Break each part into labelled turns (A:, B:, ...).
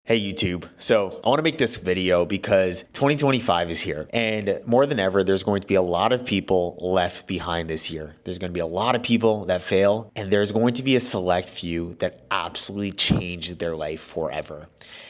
A: Hey YouTube. So I want to make this video because 2025 is here, and more than ever, there's going to be a lot of people left behind this year. There's going to be a lot of people that fail, and there's going to be a select few that absolutely change their life forever.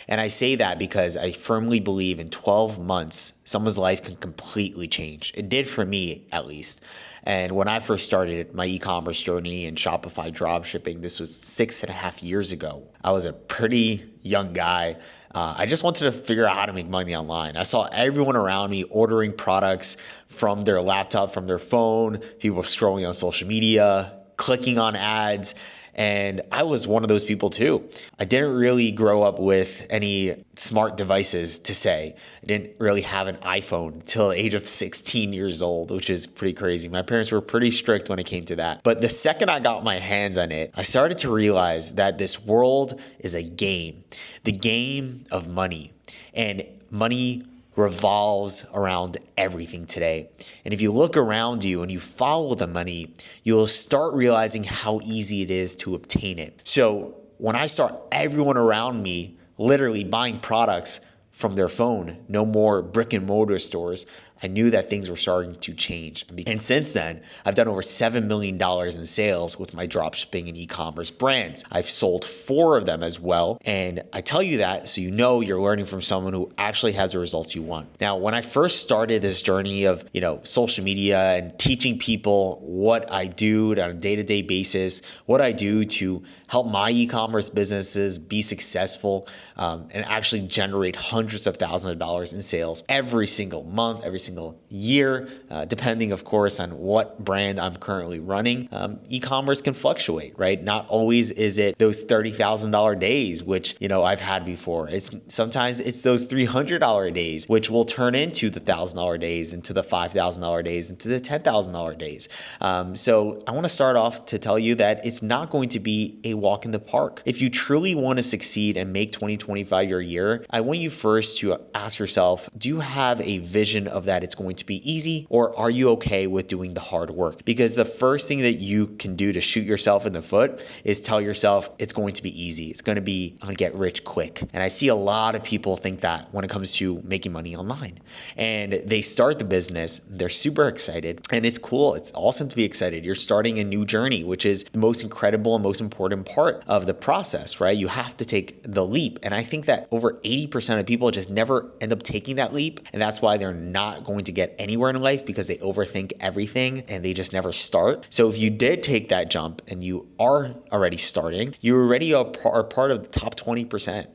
A: And I say that because I firmly believe in 12 months, someone's life can completely change. It did for me, at least. And when I first started my e-commerce journey and Shopify dropshipping, this was 6.5 years ago. I was a pretty young guy. I just wanted to figure out how to make money online. I saw everyone around me ordering products from their laptop, from their phone. People scrolling on social media, clicking on ads. And I was one of those people too. I didn't really grow up with any smart devices to say. I didn't really have an iPhone until the age of 16 years old, which is pretty crazy. My parents were pretty strict when it came to that. But the second I got my hands on it, I started to realize that this world is a game, the game of money. And money revolves around everything today. And if you look around you and you follow the money, you will start realizing how easy it is to obtain it. So when I saw everyone around me literally buying products from their phone, no more brick and mortar stores, I knew that things were starting to change. And since then, I've done over $7 million in sales with my dropshipping and e-commerce brands. I've sold 4 of them as well. And I tell you that so you know you're learning from someone who actually has the results you want. Now, when I first started this journey of, social media and teaching people what I do on a day-to-day basis, what I do to help my e-commerce businesses be successful and actually generate hundreds of thousands of dollars in sales every single month, every single year, depending, of course, on what brand I'm currently running. E-commerce can fluctuate, right? Not always is it those $30,000 days, which, I've had before. Sometimes it's those $300 days, which will turn into the $1,000 days, into the $5,000 days, into the $10,000 days. So I want to start off to tell you that it's not going to be a walk in the park. If you truly want to succeed and make 2025 your year, I want you first to ask yourself, do you have a vision of that it's going to be easy, or are you okay with doing the hard work? Because the first thing that you can do to shoot yourself in the foot is tell yourself it's going to be easy. It's going to be, I'm going to get rich quick. And I see a lot of people think that when it comes to making money online. And they start the business, they're super excited, and it's cool. It's awesome to be excited. You're starting a new journey, which is the most incredible and most important part of the process, right? You have to take the leap. And I think that over 80% of people just never end up taking that leap. And that's why they're not going to get anywhere in life, because they overthink everything and they just never start. So if you did take that jump and you are already starting, you already are part of the top 20%.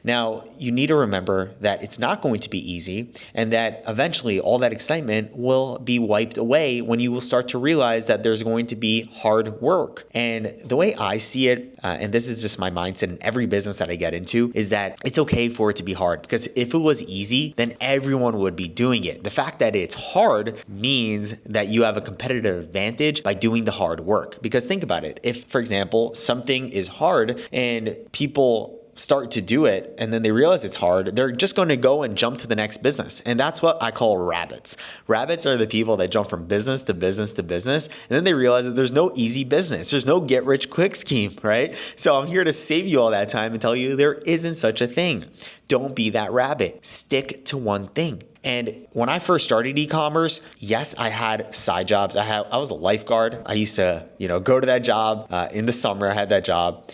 A: Now, you need to remember that it's not going to be easy, and that eventually all that excitement will be wiped away when you will start to realize that there's going to be hard work. And the way I see it, and this is just my mindset in every business that I get into, is that it's okay for it to be hard, because if it was easy, then everyone would be doing it. The fact that it's hard means that you have a competitive advantage by doing the hard work. Because think about it. If, for example, something is hard and people start to do it and then they realize it's hard, they're just going to go and jump to the next business. And that's what I call rabbits. Rabbits are the people that jump from business to business to business, and then they realize that there's no easy business. There's no get rich quick scheme, right? So I'm here to save you all that time and tell you there isn't such a thing. Don't be that rabbit. Stick to one thing. And when I first started e-commerce, yes, I had side jobs. I was a lifeguard. I used to, go to that job in the summer. I had that job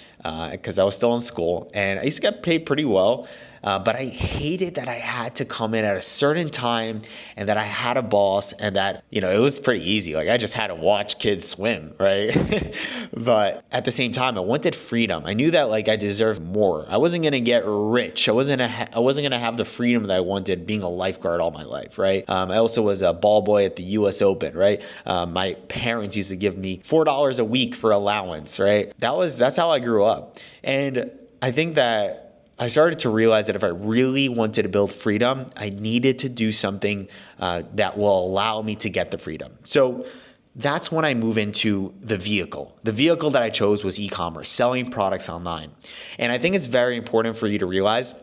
A: because I was still in school, and I used to get paid pretty well. But I hated that I had to come in at a certain time, and that I had a boss, and that, it was pretty easy. Like, I just had to watch kids swim, right? But at the same time, I wanted freedom. I knew that I deserved more. I wasn't going to get rich. I wasn't going to have the freedom that I wanted being a lifeguard all my life, right? I also was a ball boy at the US Open, right? My parents used to give me $4 a week for allowance, right? That's how I grew up. And I think that I started to realize that if I really wanted to build freedom, I needed to do something that will allow me to get the freedom. So that's when I move into the vehicle. The vehicle that I chose was e-commerce, selling products online. And I think it's very important for you to realize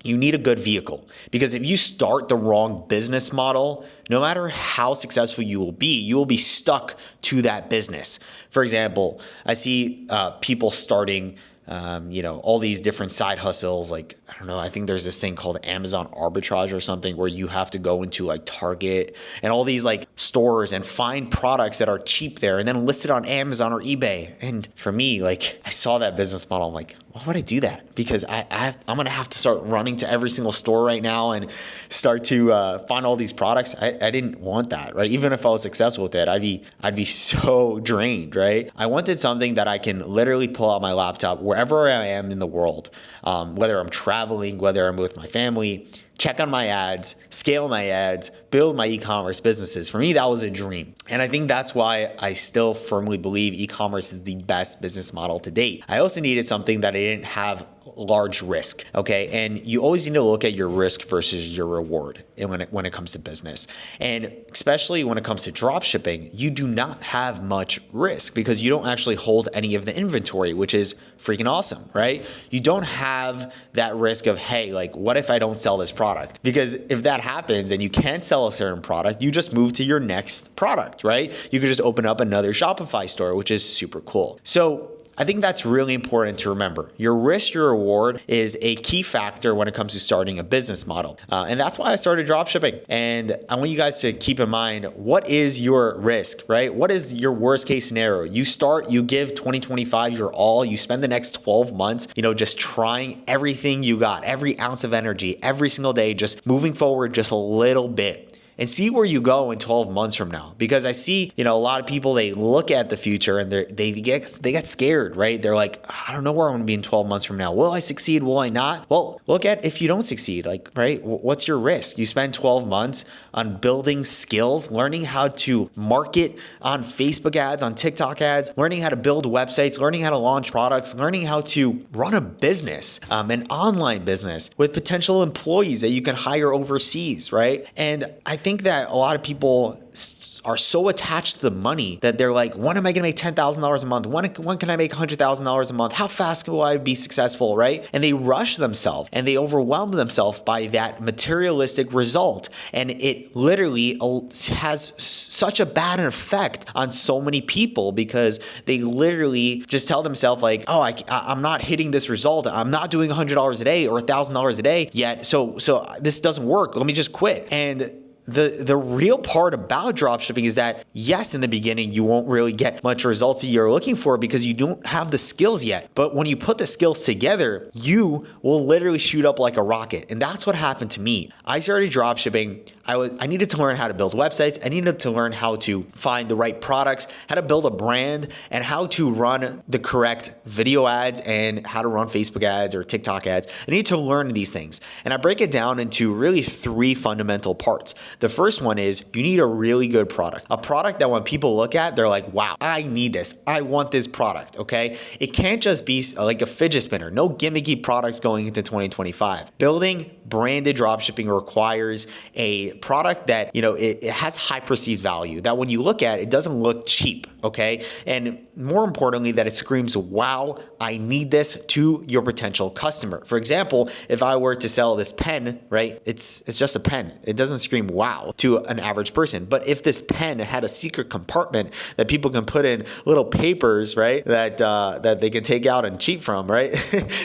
A: you need a good vehicle, because if you start the wrong business model, no matter how successful you will be stuck to that business. For example, I see people starting all these different side hustles like I don't know, I think there's this thing called Amazon arbitrage or something where you have to go into like Target and all these like stores and find products that are cheap there and then list it on Amazon or eBay. And for me, like I saw that business model, I'm like, why would I do that? Because I'm going to have to start running to every single store right now and start to find all these products. I didn't want that, right? Even if I was successful with it, I'd be so drained, right? I wanted something that I can literally pull out my laptop wherever I am in the world, whether I'm traveling, whether I'm with my family, check on my ads, scale my ads, build my e-commerce businesses. For me, that was a dream. And I think that's why I still firmly believe e-commerce is the best business model to date. I also needed something that I didn't have large risk, okay? And you always need to look at your risk versus your reward when it comes to business. And especially when it comes to drop shipping, you do not have much risk because you don't actually hold any of the inventory, which is freaking awesome, right? You don't have that risk of, hey, like, what if I don't sell this product? Because if that happens and you can't sell a certain product, you just move to your next product, right? You could just open up another Shopify store, which is super cool. So I think that's really important to remember. Your risk, your reward is a key factor when it comes to starting a business model. And that's why I started dropshipping. And I want you guys to keep in mind, what is your risk, right? What is your worst case scenario? You start, you give 2025 your all, you spend the next 12 months, just trying everything you got, every ounce of energy, every single day, just moving forward just a little bit. And see where you go in 12 months from now. Because I see, a lot of people, they look at the future and they get scared, right? They're like, I don't know where I'm going to be in 12 months from now. Will I succeed? Will I not? Well, look at if you don't succeed, like, right? What's your risk? You spend 12 months on building skills, learning how to market on Facebook ads, on TikTok ads, learning how to build websites, learning how to launch products, learning how to run a business, an online business with potential employees that you can hire overseas, right? And I think that a lot of people are so attached to the money that they're like, when am I going to make $10,000 a month? When can I make $100,000 a month? How fast will I be successful, right? And they rush themselves and they overwhelm themselves by that materialistic result. And it literally has such a bad effect on so many people because they literally just tell themselves like, oh, I'm not hitting this result. I'm not doing $100 a day or $1,000 a day yet. So this doesn't work. Let me just quit. And the real part about dropshipping is that, yes, in the beginning, you won't really get much results that you're looking for because you don't have the skills yet. But when you put the skills together, you will literally shoot up like a rocket. And that's what happened to me. I started dropshipping. I needed to learn how to build websites. I needed to learn how to find the right products, how to build a brand, and how to run the correct video ads and how to run Facebook ads or TikTok ads. I need to learn these things. And I break it down into really 3 fundamental parts. The first one is you need a really good product, a product that when people look at, they're like, wow, I need this. I want this product, okay? It can't just be like a fidget spinner. No gimmicky products going into 2025. Building branded dropshipping requires a product that, it has high perceived value, that when you look at it, doesn't look cheap, okay? And more importantly, that it screams, wow, I need this to your potential customer. For example, if I were to sell this pen, right, it's just a pen. It doesn't scream wow to an average person. But if this pen had a secret compartment that people can put in little papers, right, that they can take out and cheat from, right,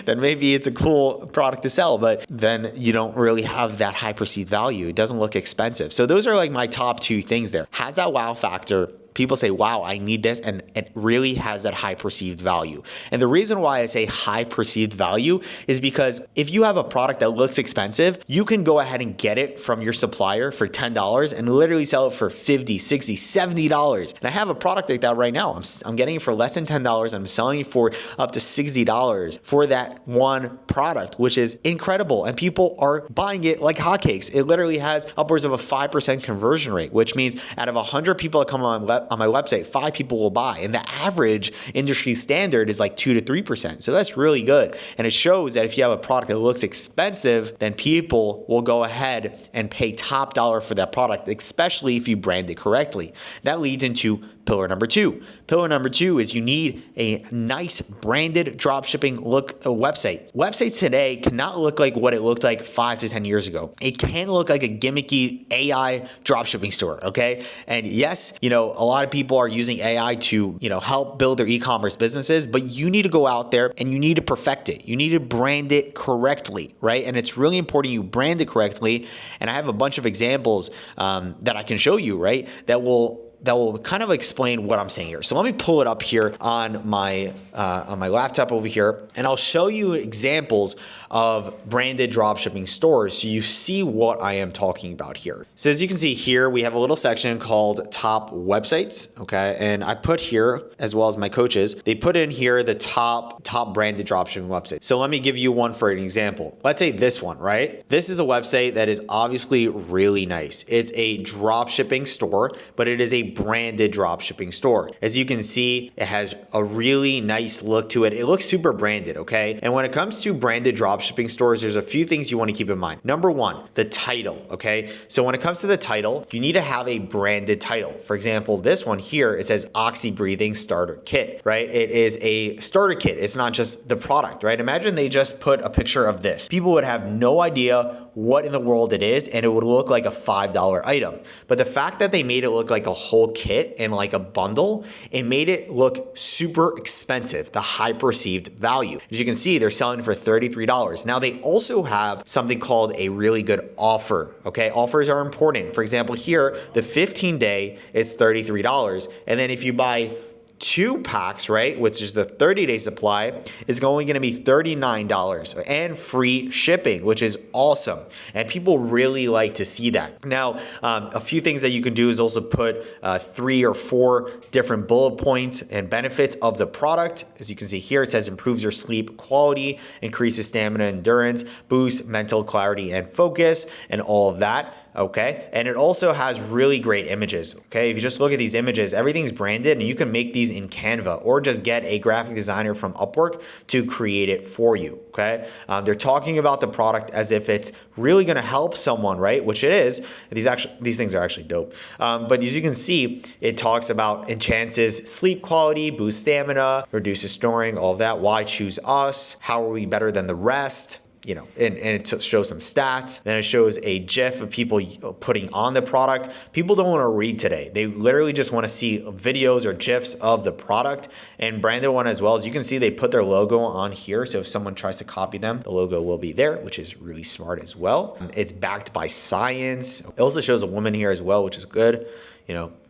A: then maybe it's a cool product to sell. But then you don't really have that high perceived value. It doesn't look expensive. So those are like my top 2 things there. Has that wow factor. People say, wow, I need this, and it really has that high perceived value. And the reason why I say high perceived value is because if you have a product that looks expensive, you can go ahead and get it from your supplier for $10 and literally sell it for $50, $60, $70. And I have a product like that right now. I'm getting it for less than $10. I'm selling it for up to $60 for that one product, which is incredible. And people are buying it like hotcakes. It literally has upwards of a 5% conversion rate, which means out of 100 people that come on my website, 5 people will buy. And the average industry standard is like 2 to 3%. So that's really good. And it shows that if you have a product that looks expensive, then people will go ahead and pay top dollar for that product, especially if you brand it correctly. That leads into pillar number two. Pillar number two is you need a nice branded dropshipping look website. Websites today cannot look like what it looked like 5 to 10 years ago. It can look like a gimmicky AI dropshipping store, okay? And yes, a lot of people are using AI to, help build their e-commerce businesses, but you need to go out there and you need to perfect it. You need to brand it correctly, right? And it's really important you brand it correctly. And I have a bunch of examples that I can show you, right? That will kind of explain what I'm saying here. So let me pull it up here on my laptop over here, and I'll show you examples of branded dropshipping stores so you see what I am talking about here. So as you can see here, we have a little section called top websites, okay? And I put here, as well as my coaches, they put in here the top branded dropshipping websites. So let me give you one for an example. Let's say this one, right? This is a website that is obviously really nice. It's a dropshipping store, but it is a branded dropshipping store. As you can see, it has a really nice look to it. It looks super branded, okay? And when it comes to branded dropshipping stores, there's a few things you want to keep in mind. Number one, the title, okay? So when it comes to the title, you need to have a branded title. For example, this one here, it says Oxy Breathing Starter Kit, right? It is a starter kit. It's not just the product, right? Imagine they just put a picture of this. People would have no idea what in the world it is, and it would look like a $5 item. But the fact that they made it look like a whole kit and like a bundle, it made it look super expensive, the high perceived value. As you can see, they're selling for $33. Now they also have something called a really good offer, okay? Offers are important. For example, here, the 15-day is $33. And then if you buy 2 packs, right, which is the 30-day supply, is only going to be $39 and free shipping, which is awesome. And people really like to see that. Now, a few things that you can do is also put 3 or 4 different bullet points and benefits of the product. As you can see here, it says improves your sleep quality, increases stamina and endurance, boosts mental clarity and focus, and all of that. Okay. And it also has really great images. Okay. If you just look at these images, everything's branded, and you can make these in Canva or just get a graphic designer from Upwork to create it for you. Okay. They're talking about the product as if it's really going to help someone, right? Which it is. These things are actually dope. But as you can see, it talks about enhances sleep quality, boosts stamina, reduces snoring, all of that. Why choose us? How are we better than the rest? And it shows some stats. Then it shows a GIF of people putting on the product. People don't want to read today. They literally just want to see videos or GIFs of the product. And branded one as well. As you can see, they put their logo on here. So if someone tries to copy them, the logo will be there, which is really smart as well. It's backed by science. It also shows a woman here as well, which is good,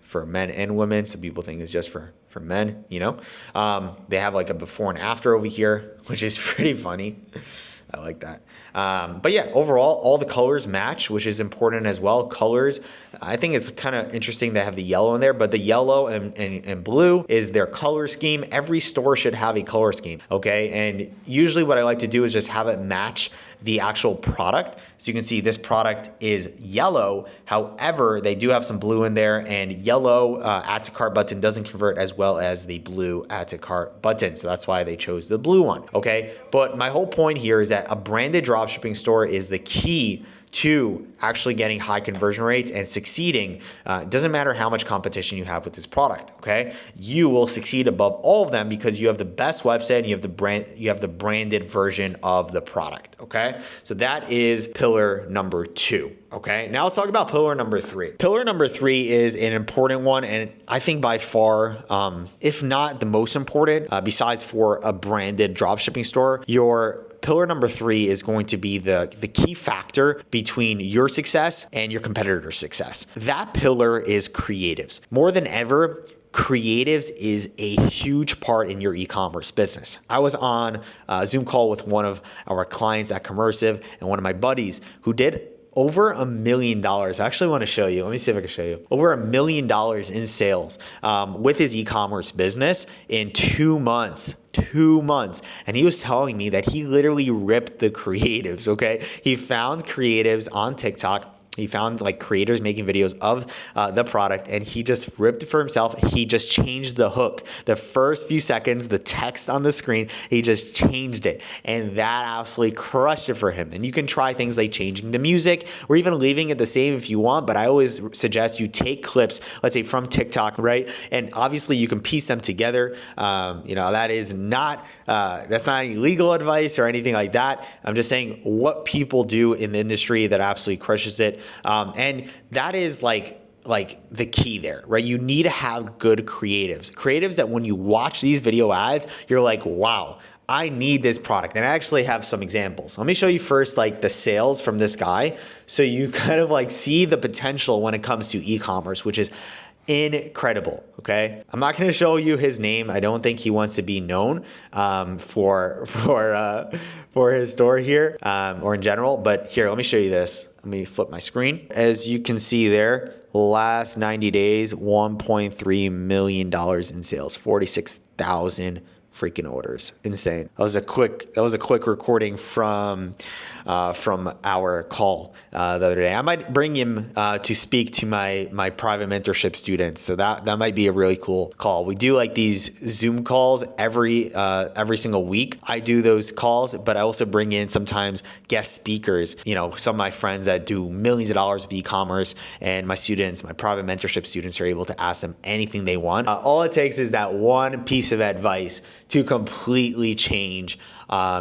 A: for men and women. Some people think it's just for men, They have like a before and after over here, which is pretty funny. I like that. But yeah, overall, all the colors match, which is important as well. Colors, I think it's kind of interesting they have the yellow in there, but the yellow and blue is their color scheme. Every store should have a color scheme, okay? And usually what I like to do is just have it match the actual product. So you can see this product is yellow. However, they do have some blue in there, and yellow add to cart button doesn't convert as well as the blue add to cart button. So that's why they chose the blue one, okay? But my whole point here is that a branded dropshipping store is the key to actually getting high conversion rates and succeeding. It doesn't matter how much competition you have with this product, okay? You will succeed above all of them because you have the best website and you have the branded version of the product, okay? So that is pillar number 2. Okay, now let's talk about pillar number 3. Pillar number 3 is an important one, and I think by far, if not the most important, besides for a branded dropshipping store, your pillar number 3 is going to be the key factor between your success and your competitor's success. That pillar is creatives. More than ever, creatives is a huge part in your e-commerce business. I was on a Zoom call with one of our clients at Commercive and one of my buddies who did over $1 million. I actually want to show you. Let me see if I can show you. Over $1 million in sales with his e-commerce business in 2 months. 2 months. And he was telling me that he literally ripped the creatives, okay? He found creatives on TikTok. He found like creators making videos of the product, and he just ripped it for himself. He just changed the hook. The first few seconds, the text on the screen, he just changed it. And that absolutely crushed it for him. And you can try things like changing the music or even leaving it the same if you want. But I always suggest you take clips, let's say from TikTok, right? And obviously you can piece them together. That is not, that's not any legal advice or anything like that. I'm just saying what people do in the industry that absolutely crushes it. And that is like the key there, right? You need to have good creatives that when you watch these video ads, you're like, wow, I need this product. And I actually have some examples. Let me show you first like the sales from this guy, so you kind of like see the potential when it comes to e-commerce, which is incredible. Okay, I'm not going to show you his name. I don't think he wants to be known for his store here or in general. But here, let me show you this. Let me flip my screen. As you can see there, last 90 days, $1.3 million in sales, 46,000 freaking orders. Insane. That was a quick recording from our call the other day. I might bring him to speak to my private mentorship students. So that might be a really cool call. We do like these Zoom calls every single week. I do those calls, but I also bring in sometimes guest speakers, some of my friends that do millions of dollars with e-commerce, and my private mentorship students are able to ask them anything they want. All it takes is that one piece of advice to completely change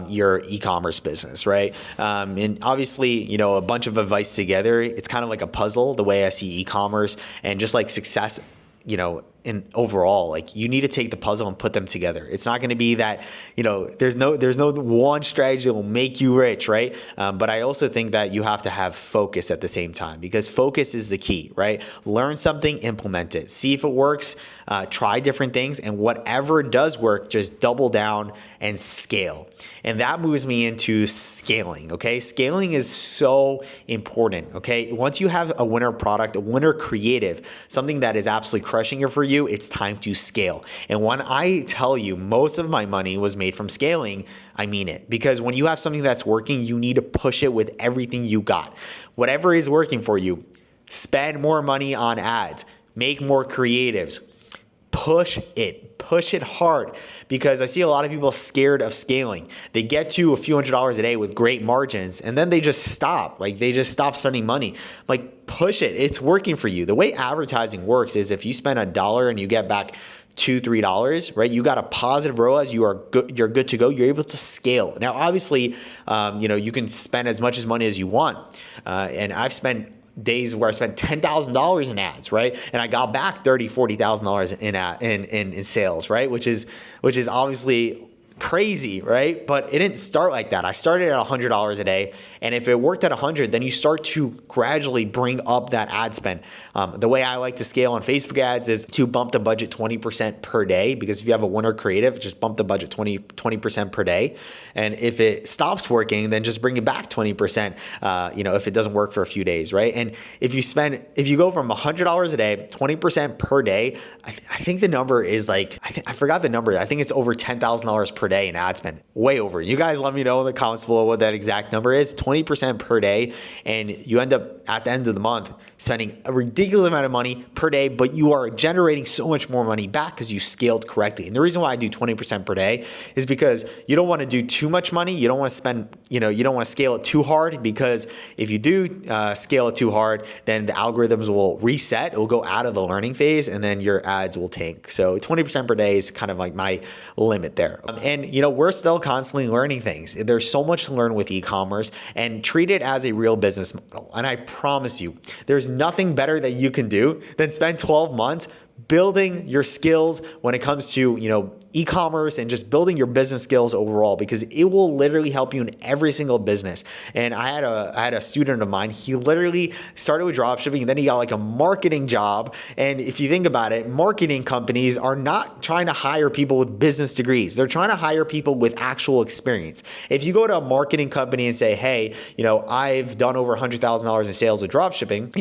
A: your e-commerce business, right? And obviously, a bunch of advice together, it's kind of like a puzzle, the way I see e-commerce and just like success, in overall, like you need to take the puzzle and put them together. It's not going to be that, there's no one strategy that will make you rich, right? But I also think that you have to have focus at the same time, because focus is the key, right? Learn something, implement it, see if it works, try different things, and whatever does work, just double down and scale. And that moves me into scaling, okay? Scaling is so important, okay? Once you have a winner product, a winner creative, something that is absolutely crushing it for you, it's time to scale. And when I tell you most of my money was made from scaling, I mean it. Because when you have something that's working, you need to push it with everything you got. Whatever is working for you, spend more money on ads, make more creatives, push it hard, because I see a lot of people scared of scaling. They get to a few $100s a day with great margins, and then they just stop. Like they just stop spending money. Like push it. It's working for you. The way advertising works is if you spend $1 and you get back $2, $3, right? You got a positive ROAS. You're good to go. You're able to scale. Now, obviously, you can spend as much money as you want. And I've spent days where I spent $10,000 in ads, right? And I got back $30,000, $40,000 in sales, right? Which is obviously crazy, right? But it didn't start like that. I started at $100 a day. And if it worked at 100, then you start to gradually bring up that ad spend. The way I like to scale on Facebook ads is to bump the budget 20% per day, because if you have a winner creative, just bump the budget 20% per day. And if it stops working, then just bring it back 20%, if it doesn't work for a few days, right? And if you go from $100 a day, 20% per day, I think the number is like, I forgot the number. I think it's over $10,000 per day in ad spend. Way over. You guys let me know in the comments below what that exact number is. 20% per day. And you end up at the end of the month spending a ridiculous amount of money per day, but you are generating so much more money back because you scaled correctly. And the reason why I do 20% per day is because you don't want to do too much money. You don't want to spend, you don't want to scale it too hard, because if you do scale it too hard, then the algorithms will reset. It will go out of the learning phase, and then your ads will tank. So 20% per day is kind of like my limit there. And we're still constantly learning things. There's so much to learn with e-commerce, and treat it as a real business model. And I promise you, there's nothing better that you can do than spend 12 months building your skills when it comes to, e-commerce and just building your business skills overall, because it will literally help you in every single business. And I had a student of mine, he literally started with dropshipping, and then he got like a marketing job. And if you think about it, marketing companies are not trying to hire people with business degrees. They're trying to hire people with actual experience. If you go to a marketing company and say, hey, I've done over $100,000 in sales with dropshipping,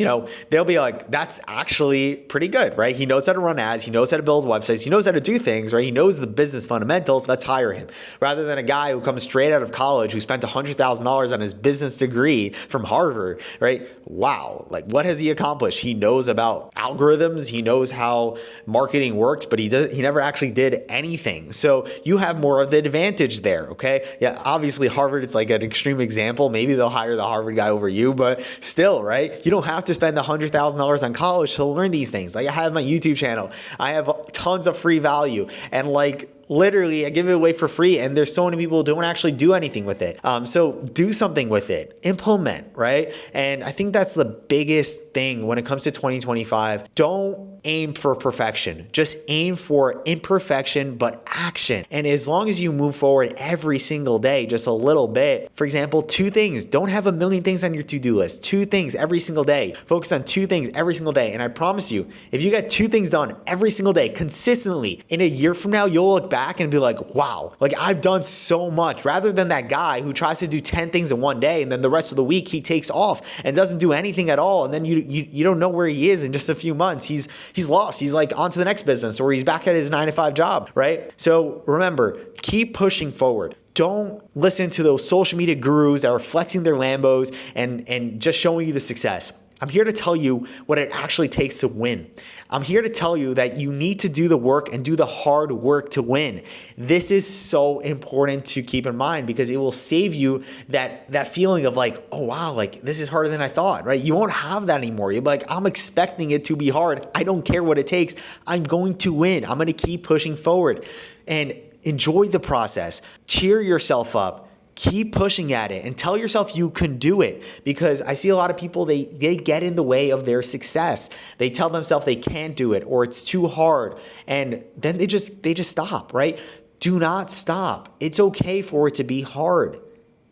A: they'll be like, that's actually pretty good, right? He knows how to run ads. He knows how to build websites. He knows how to do things, right? He knows the business fundamentals. Let's hire him. Rather than a guy who comes straight out of college who spent $100,000 on his business degree from Harvard, right? Wow. Like, what has he accomplished? He knows about algorithms. He knows how marketing works, but he never actually did anything. So you have more of the advantage there, okay? Yeah, obviously Harvard, it's like an extreme example. Maybe they'll hire the Harvard guy over you, but still, right? You don't have to spend $100,000 on college to learn these things. Like, I have my YouTube channel. I have tons of free value, and like, literally, I give it away for free, and there's so many people who don't actually do anything with it. So do something with it, implement, right? And I think that's the biggest thing when it comes to 2025. Don't aim for perfection. Just aim for imperfection, but action. And as long as you move forward every single day, just a little bit, for example, 2 things. Don't have a million things on your to-do list. 2 things every single day. Focus on 2 things every single day. And I promise you, if you get 2 things done every single day consistently, in a year from now, you'll look back and be like, wow, like I've done so much, rather than that guy who tries to do 10 things in one day and then the rest of the week he takes off and doesn't do anything at all. And then you don't know where he is in just a few months. He's lost. He's like on to the next business, or he's back at his 9-to-5 job, right? So remember, keep pushing forward. Don't listen to those social media gurus that are flexing their Lambos and just showing you the success. I'm here to tell you what it actually takes to win. I'm here to tell you that you need to do the work and do the hard work to win. This is so important to keep in mind, because it will save you that feeling of like, oh wow, like this is harder than I thought, right? You won't have that anymore. You'll be like, I'm expecting it to be hard. I don't care what it takes. I'm going to win. I'm going to keep pushing forward, and enjoy the process. Cheer yourself up. Keep pushing at it and tell yourself you can do it, because I see a lot of people, they get in the way of their success. They tell themselves they can't do it, or it's too hard, and then they just stop, right? Do not stop. It's okay for it to be hard.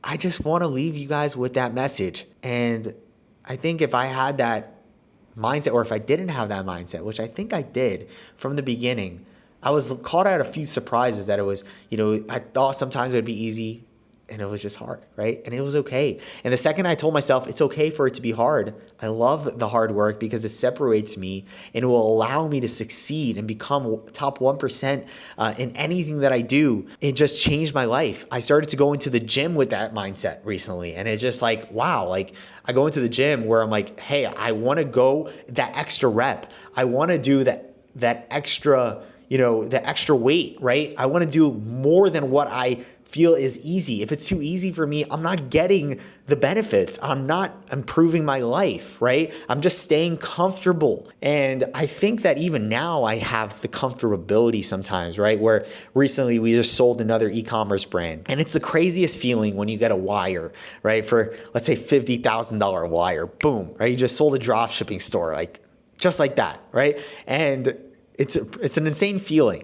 A: I just want to leave you guys with that message. And I think if I had that mindset, or if I didn't have that mindset, which I think I did from the beginning, I was caught out a few surprises that it was, I thought sometimes it would be easy, and it was just hard, right? And it was okay. And the second I told myself it's okay for it to be hard, I love the hard work, because it separates me and it will allow me to succeed and become top 1% in anything that I do. It just changed my life. I started to go into the gym with that mindset recently, and it's just like, wow, like I go into the gym where I'm like, hey, I want to go that extra rep. I want to do that extra, the extra weight, right? I want to do more than what I feel is easy. If it's too easy for me, I'm not getting the benefits. I'm not improving my life, right? I'm just staying comfortable. And I think that even now I have the comfortability sometimes, right? Where recently we just sold another e-commerce brand. And it's the craziest feeling when you get a wire, right? For let's say $50,000 wire, boom, right? You just sold a dropshipping store, like just like that, right? And it's an insane feeling.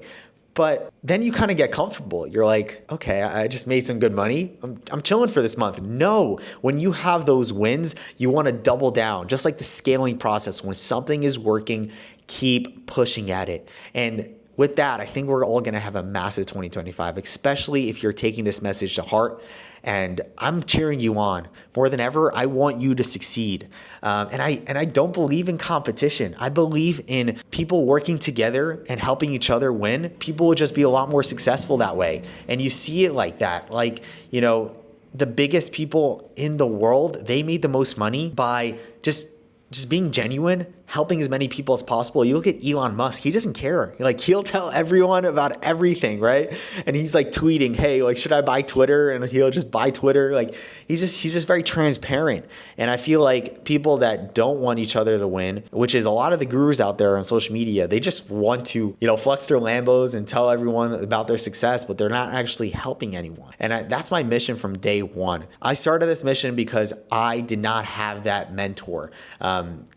A: But then you kind of get comfortable. You're like, okay, I just made some good money. I'm chilling for this month. No, when you have those wins, you want to double down. Just like the scaling process, when something is working, keep pushing at it. And with that, I think we're all going to have a massive 2025, especially if you're taking this message to heart. And I'm cheering you on more than ever. I want you to succeed. And I don't believe in competition. I believe in people working together and helping each other win. People will just be a lot more successful that way. And you see it like that. Like, the biggest people in the world, they made the most money by just being genuine, helping as many people as possible. You look at Elon Musk, he doesn't care. He'll tell everyone about everything, right? And he's like tweeting, hey, like, should I buy Twitter? And he'll just buy Twitter. Like, he's just very transparent. And I feel like people that don't want each other to win, which is a lot of the gurus out there on social media, they just want to, flex their Lambos and tell everyone about their success, but they're not actually helping anyone. And that's my mission from day one. I started this mission because I did not have that mentor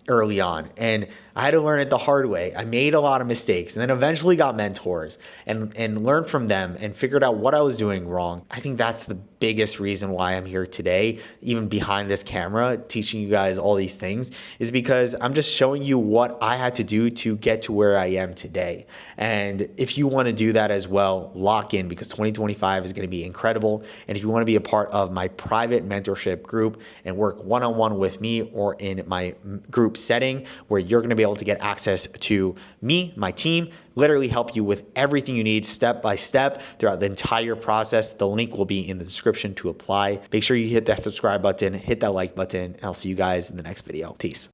A: early on. And I had to learn it the hard way. I made a lot of mistakes and then eventually got mentors and learned from them and figured out what I was doing wrong. I think that's the biggest reason why I'm here today, even behind this camera, teaching you guys all these things, is because I'm just showing you what I had to do to get to where I am today. And if you want to do that as well, lock in, because 2025 is going to be incredible. And if you want to be a part of my private mentorship group and work one-on-one with me, or in my group setting where you're going to be able to get access to me, my team, literally help you with everything you need step by step throughout the entire process. The link will be in the description to apply. Make sure you hit that subscribe button, hit that like button, and I'll see you guys in the next video. Peace.